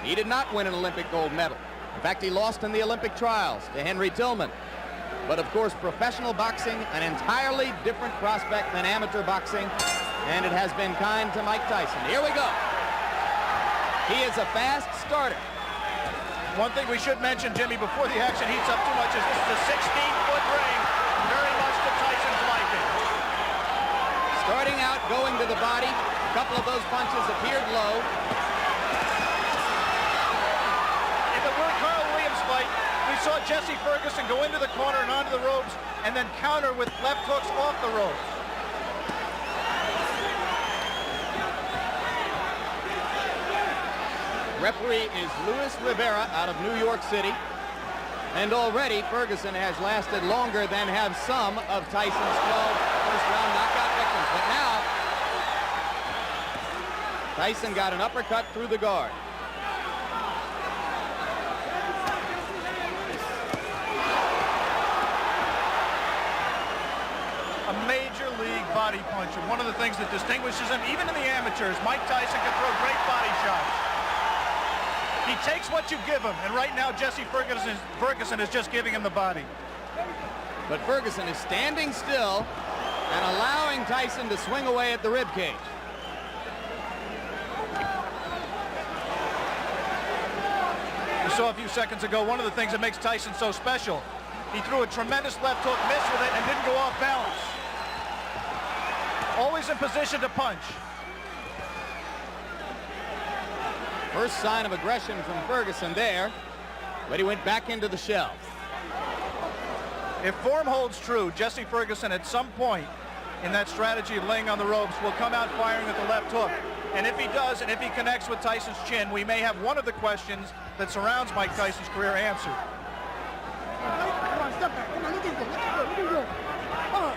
He did not win an Olympic gold medal. In fact, he lost in the Olympic trials to Henry Tillman. But of course, professional boxing, an entirely different prospect than amateur boxing, and it has been kind to Mike Tyson. Here we go. He is a fast starter. One thing we should mention, Jimmy, before the action heats up too much, is this is a 16-foot ring, very much to Tyson's liking. Starting out, going to the body. A couple of those punches appeared low. If it were a Carl Williams fight, we saw Jesse Ferguson go into the corner and onto the ropes and then counter with left hooks off the ropes. Referee is Luis Rivera out of New York City. And already Ferguson has lasted longer than have some of Tyson's 12 first-round knockout victims. But now, Tyson got an uppercut through the guard. A major league body puncher. One of the things that distinguishes him, even in the amateurs, Mike Tyson can throw great body shots. He takes what you give him, and right now Jesse Ferguson is just giving him the body. But Ferguson is standing still and allowing Tyson to swing away at the ribcage. We saw a few seconds ago one of the things that makes Tyson so special. He threw a tremendous left hook, missed with it, and didn't go off balance. Always in position to punch. First sign of aggression from Ferguson there, but he went back into the shell. If form holds true, Jesse Ferguson at some point in that strategy of laying on the ropes will come out firing at the left hook. And if he does, and if he connects with Tyson's chin, we may have one of the questions that surrounds Mike Tyson's career answered. Come on, step back. Come on, look at this. Come on.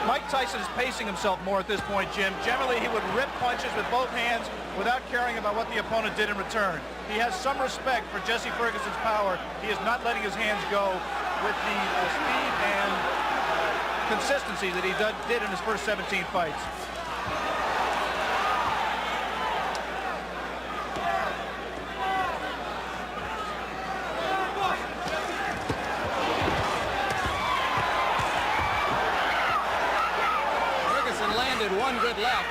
Mike Tyson is pacing himself more at this point, Jim. Generally, he would rip punches with both hands without caring about what the opponent did in return. He has some respect for Jesse Ferguson's power. He is not letting his hands go with the speed and consistency that he did in his first 17 fights. One good left.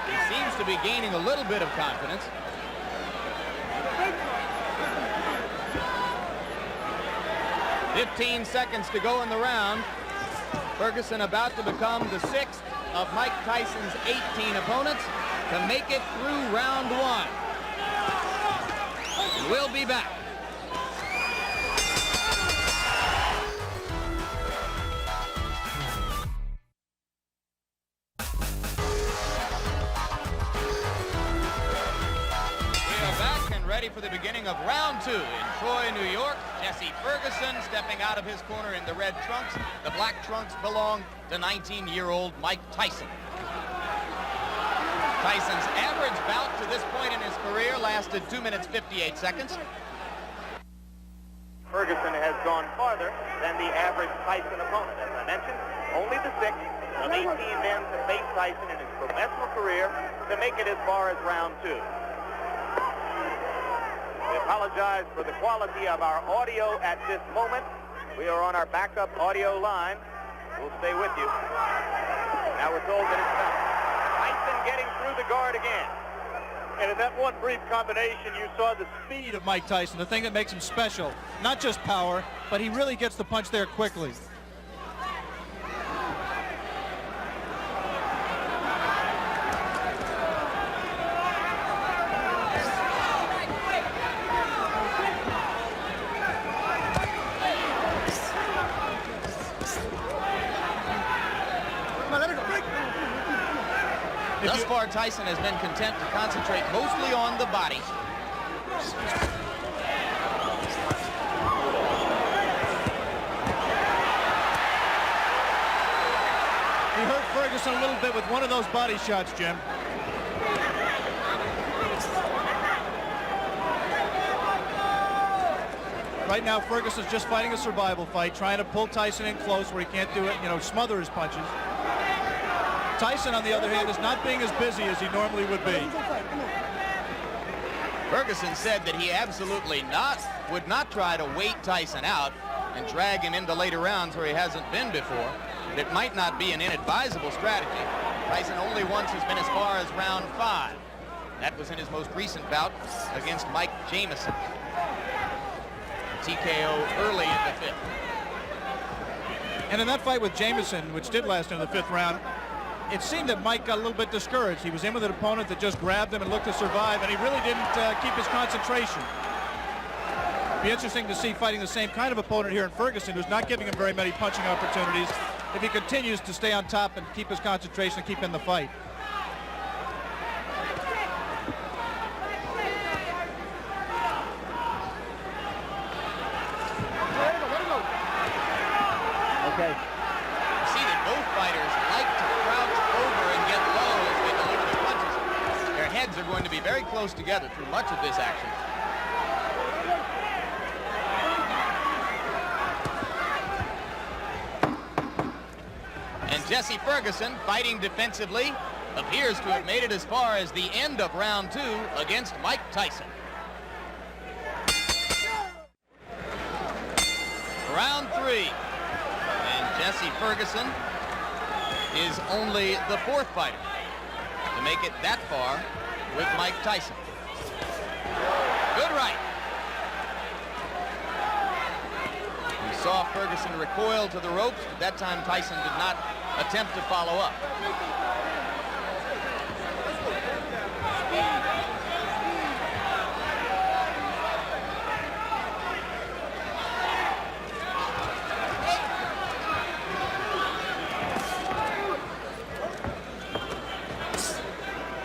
He seems to be gaining a little bit of confidence. "15 seconds to go in the round. Ferguson about to become the 6th of Mike Tyson's 18 opponents to make it through round 1. We'll be back. For the beginning of round 2 in Troy, New York. Jesse Ferguson stepping out of his corner in the red trunks. The black trunks belong to 19-year-old Mike Tyson. Tyson's average bout to this point in his career lasted 2 minutes 58 seconds. Ferguson has gone farther than the average Tyson opponent. As I mentioned, only the 6th of 18 men to face Tyson in his professional career to make it as far as round 2. We apologize for the quality of our audio at this moment. We are on our backup audio line. We'll stay with you. Now we're told that it's done. Tyson getting through the guard again. And in that one brief combination, you saw the speed of Mike Tyson, the thing that makes him special. Not just power, but he really gets the punch there quickly. Thus far, Tyson has been content to concentrate mostly on the body. He hurt Ferguson a little bit with one of those body shots, Jim. Right now, Ferguson's just fighting a survival fight, trying to pull Tyson in close where he can't do it, smother his punches. Tyson, on the other hand, is not being as busy as he normally would be. Ferguson said that he absolutely would not try to wait Tyson out and drag him into later rounds where he hasn't been before. It might not be an inadvisable strategy. Tyson only once has been as far as round 5. That was in his most recent bout against Mike Jamison. TKO early in the 5th. And in that fight with Jamison, which did last in the 5th round, it seemed that Mike got a little bit discouraged. He was in with an opponent that just grabbed him and looked to survive, and he really didn't keep his concentration. It'd be interesting to see fighting the same kind of opponent here in Ferguson, who's not giving him very many punching opportunities, if he continues to stay on top and keep his concentration and keep in the fight. Okay. You see that both fighters like to crouch over and get low as they deliver their punches. Their heads are going to be very close together through much of this action. And Jesse Ferguson, fighting defensively, appears to have made it as far as the end of round 2 against Mike Tyson. Round 3. And Jesse Ferguson is only the 4th fighter to make it that far with Mike Tyson. Good right. We saw Ferguson recoil to the ropes, but that time Tyson did not attempt to follow up.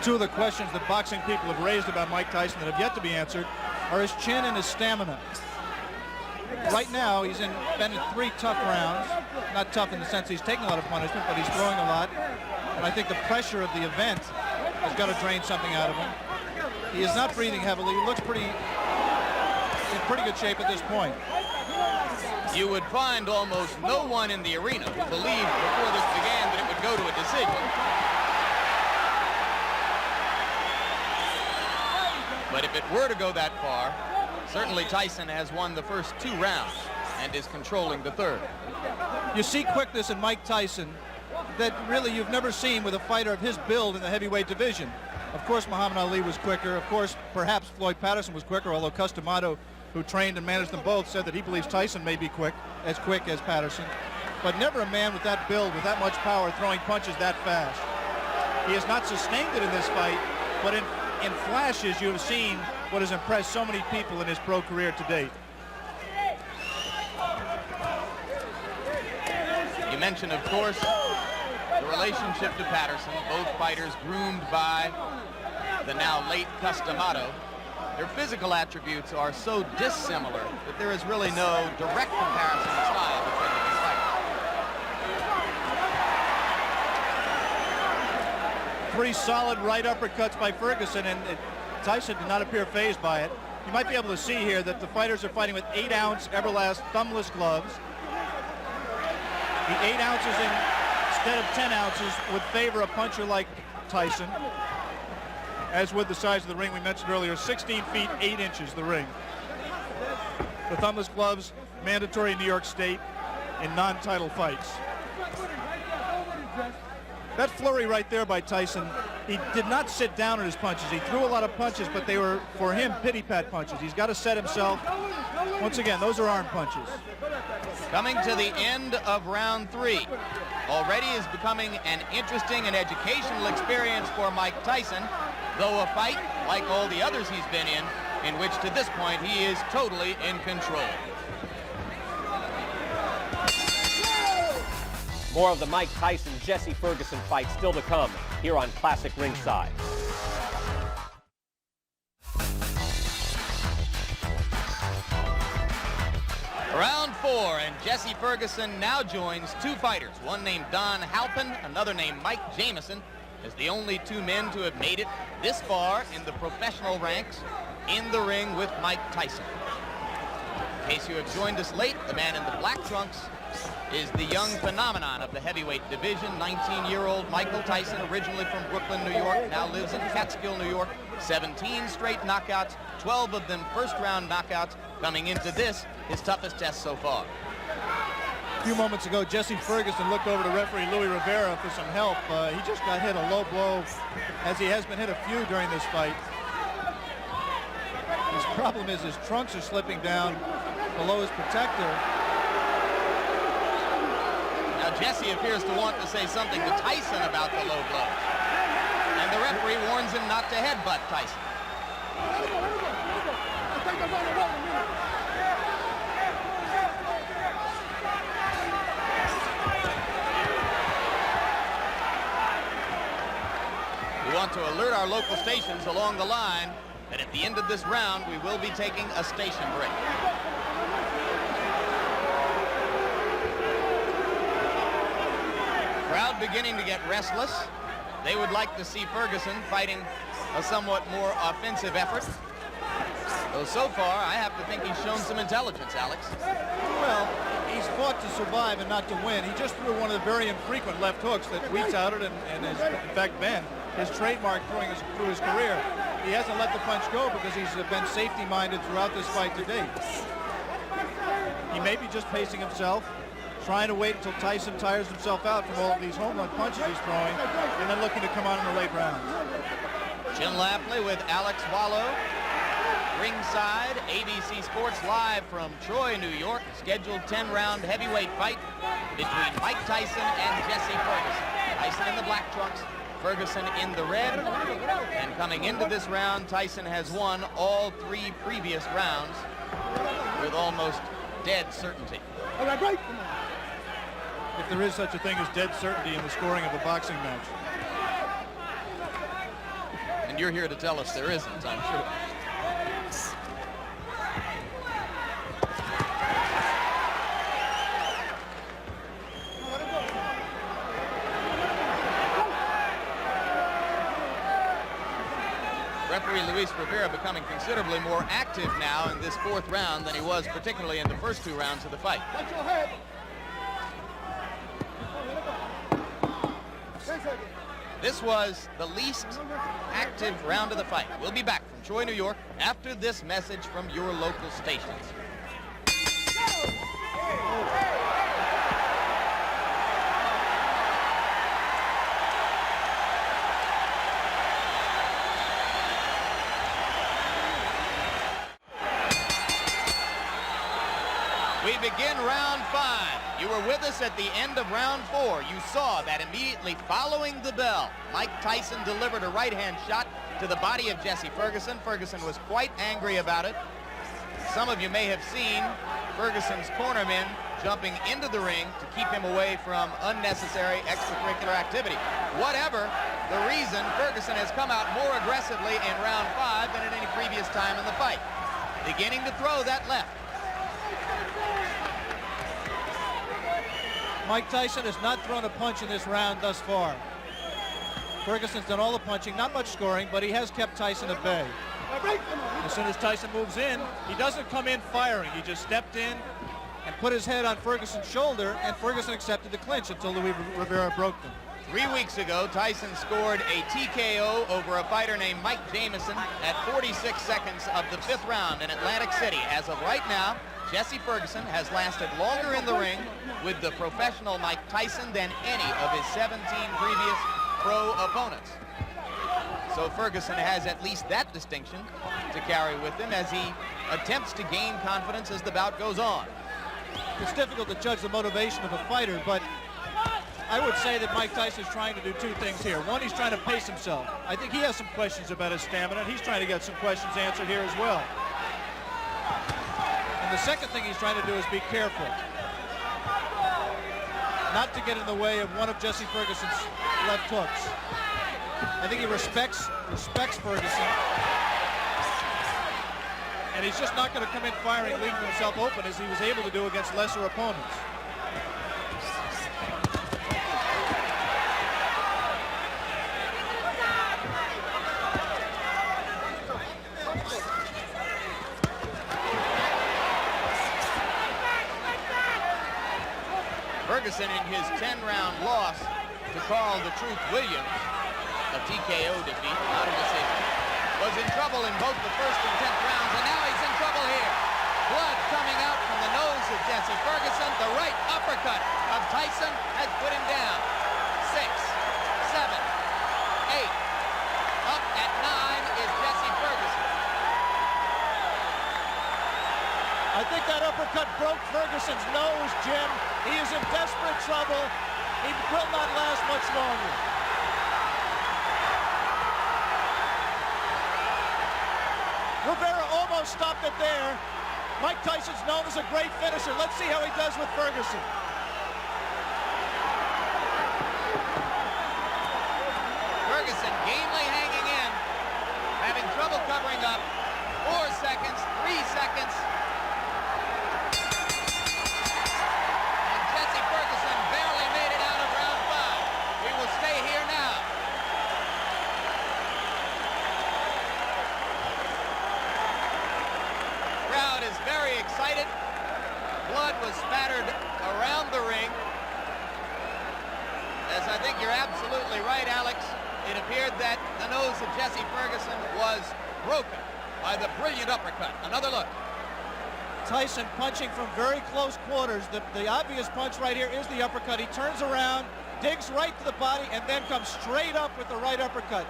Two of the questions that boxing people have raised about Mike Tyson that have yet to be answered are his chin and his stamina. Right now, he's been in 3 tough rounds. Not tough in the sense he's taking a lot of punishment, but he's throwing a lot. And I think the pressure of the event has got to drain something out of him. He is not breathing heavily. He looks in pretty good shape at this point. You would find almost no one in the arena who believed before this began that it would go to a decision. But if it were to go that far, certainly Tyson has won the first 2 rounds and is controlling the 3rd. You see quickness in Mike Tyson that really you've never seen with a fighter of his build in the heavyweight division. Of course, Muhammad Ali was quicker. Of course, perhaps Floyd Patterson was quicker, although Customato, who trained and managed them both, said that he believes Tyson may be quick as Patterson. But never a man with that build, with that much power, throwing punches that fast. He has not sustained it in this fight, but in flashes, you have seen what has impressed so many people in his pro career to date. You mentioned, of course, the relationship to Patterson. Both fighters groomed by the now late Customato. Their physical attributes are so dissimilar that there is really no direct comparison in style between the 2 fighters. 3 solid right uppercuts by Ferguson, and Tyson did not appear fazed by it. You might be able to see here that the fighters are fighting with 8-ounce Everlast thumbless gloves. The 8 ounces instead of 10 ounces would favor a puncher like Tyson, as with the size of the ring we mentioned earlier, 16 feet 8 inches the ring. The thumbless gloves mandatory in New York State in non-title fights. That flurry right there by Tyson, he did not sit down on his punches. He threw a lot of punches, but they were, for him, pity-pat punches. He's got to set himself. Once again, those are arm punches. Coming to the end of round 3. Already is becoming an interesting and educational experience for Mike Tyson, though a fight, like all the others he's been in which to this point he is totally in control. More of the Mike Tyson-Jesse Ferguson fight still to come here on Classic Ringside. Round 4, and Jesse Ferguson now joins 2 fighters, one named Don Halpin, another named Mike Jamison, as the only 2 men to have made it this far in the professional ranks in the ring with Mike Tyson. In case you have joined us late, the man in the black trunks is the young phenomenon of the heavyweight division, 19-year-old Michael Tyson, originally from Brooklyn, New York, now lives in Catskill, New York. 17 straight knockouts, 12 of them first-round knockouts, coming into this, his toughest test so far. A few moments ago, Jesse Ferguson looked over to referee Louis Rivera for some help. He just got hit a low blow, as he has been hit a few during this fight. His problem is his trunks are slipping down below his protector. Now Jesse appears to want to say something to Tyson about the low blow. And the referee warns him not to headbutt Tyson. We want to alert our local stations along the line that at the end of this round, we will be taking a station break. Crowd beginning to get restless. They would like to see Ferguson fighting a somewhat more offensive effort. Though so far, I have to think he's shown some intelligence, Alex. Well, he's fought to survive and not to win. He just threw one of the very infrequent left hooks that we touted and has, in fact, been his trademark through his career. He hasn't let the punch go because he's been safety-minded throughout this fight to date. He may be just pacing himself, trying to wait until Tyson tires himself out from all of these home run punches he's throwing, and then looking to come on in the late rounds. Jim Lafley with Alex Wallow. Ringside, ABC Sports live from Troy, New York. Scheduled 10-round heavyweight fight between Mike Tyson and Jesse Ferguson. Tyson in the black trunks, Ferguson in the red. And coming into this round, Tyson has won all 3 previous rounds with almost dead certainty. If there is such a thing as dead certainty in the scoring of a boxing match. And you're here to tell us there isn't, I'm sure. Referee Luis Rivera becoming considerably more active now in this 4th round than he was particularly in the first 2 rounds of the fight. This was the least active round of the fight. We'll be back from Troy, New York after this message from your local stations. We begin round 5. You were with us at the end of round 4. You saw that immediately following the bell, Mike Tyson delivered a right-hand shot to the body of Jesse Ferguson. Ferguson was quite angry about it. Some of you may have seen Ferguson's cornermen jumping into the ring to keep him away from unnecessary extracurricular activity. Whatever the reason, Ferguson has come out more aggressively in round 5 than at any previous time in the fight. Beginning to throw that left. Mike Tyson has not thrown a punch in this round thus far. Ferguson's done all the punching, not much scoring, but he has kept Tyson at bay. As soon as Tyson moves in, he doesn't come in firing. He just stepped in and put his head on Ferguson's shoulder, and Ferguson accepted the clinch until Louis Rivera broke them. 3 weeks ago, Tyson scored a TKO over a fighter named Mike Jamison at 46 seconds of the 5th round in Atlantic City. As of right now, Jesse Ferguson has lasted longer in the ring with the professional Mike Tyson than any of his 17 previous pro opponents. So Ferguson has at least that distinction to carry with him as he attempts to gain confidence as the bout goes on. It's difficult to judge the motivation of a fighter, but I would say that Mike Tyson is trying to do 2 things here. One, he's trying to pace himself. I think he has some questions about his stamina, and he's trying to get some questions answered here as well. And the second thing he's trying to do is be careful, not to get in the way of one of Jesse Ferguson's left hooks. I think he respects Ferguson, and he's just not going to come in firing, leaving himself open as he was able to do against lesser opponents. Ferguson, in his 10-round loss to Carl the Truth Williams, a TKO defeat, not a decision, was in trouble in both the first and 10th rounds, and now he's in trouble here. Blood coming out from the nose of Jesse Ferguson. The right uppercut of Tyson has put him down. 6, 7, 8. Up at 9 is Jesse Ferguson. I think that uppercut broke Ferguson's nose, Jim. He is in desperate trouble. He will not last much longer. Rivera almost stopped it there. Mike Tyson's known as a great finisher. Let's see how he does with Ferguson. Ferguson gamely hanging in, having trouble covering up. 4 seconds, 3 seconds. And Jesse Ferguson barely made it out of round 5. We will stay here now. Crowd is very excited. Blood was spattered around the ring. As I think you're absolutely right, Alex, it appeared that the nose of Jesse Ferguson was broken by the brilliant uppercut. Another look. Tyson punching from very close quarters. The obvious punch right here is the uppercut. He turns around, digs right to the body, and then comes straight up with the right uppercut.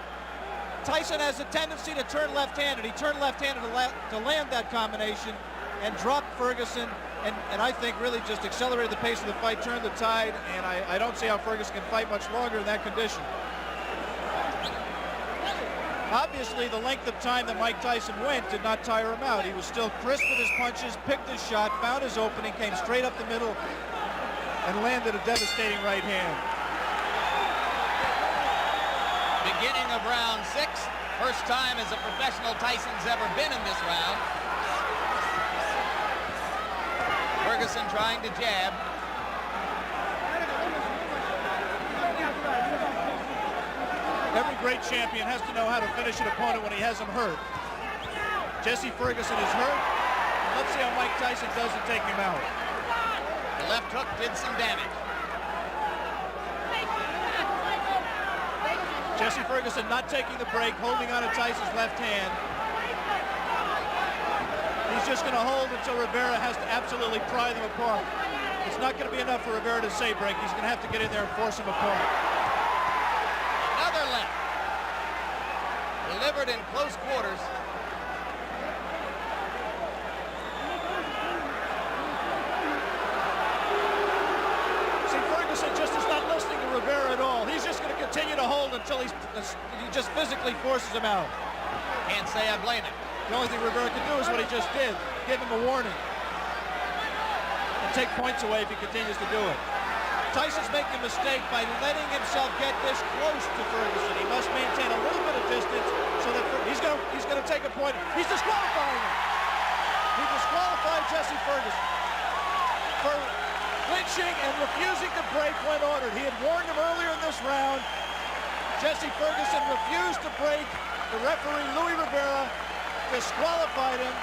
Tyson has a tendency to turn left-handed. He turned left-handed to land that combination and dropped Ferguson, and I think really just accelerated the pace of the fight, turned the tide, and I don't see how Ferguson can fight much longer in that condition. Obviously, the length of time that Mike Tyson went did not tire him out. He was still crisp with his punches, picked his shot, found his opening, came straight up the middle, and landed a devastating right hand. Beginning of round 6. First time as a professional Tyson's ever been in this round. Ferguson trying to jab. Every great champion has to know how to finish an opponent when he has him hurt. Jesse Ferguson is hurt. Let's see how Mike Tyson does to take him out. The left hook did some damage. Jesse Ferguson not taking the break, holding on to Tyson's left hand. He's just going to hold until Rivera has to absolutely pry them apart. It's not going to be enough for Rivera to say break. He's going to have to get in there and force him apart. Another left. Delivered in close quarters. See, Ferguson just is not listening to Rivera at all. He's just going to continue to hold until he just physically forces him out. Can't say I blame him. The only thing Rivera can do is what he just did. Give him a warning. And take points away if he continues to do it. Tyson's making a mistake by letting himself get this close to Ferguson. He must maintain a little bit of distance so that he's going to take a point. He's disqualifying him. He disqualified Jesse Ferguson for clinching and refusing to break when ordered. He had warned him earlier in this round. Jesse Ferguson refused to break. The referee, Louis Rivera, disqualified him.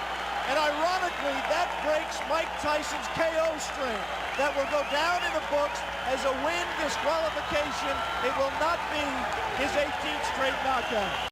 And ironically, that breaks Mike Tyson's KO string. That will go down in the books as a win disqualification. It will not be his 18th straight knockout.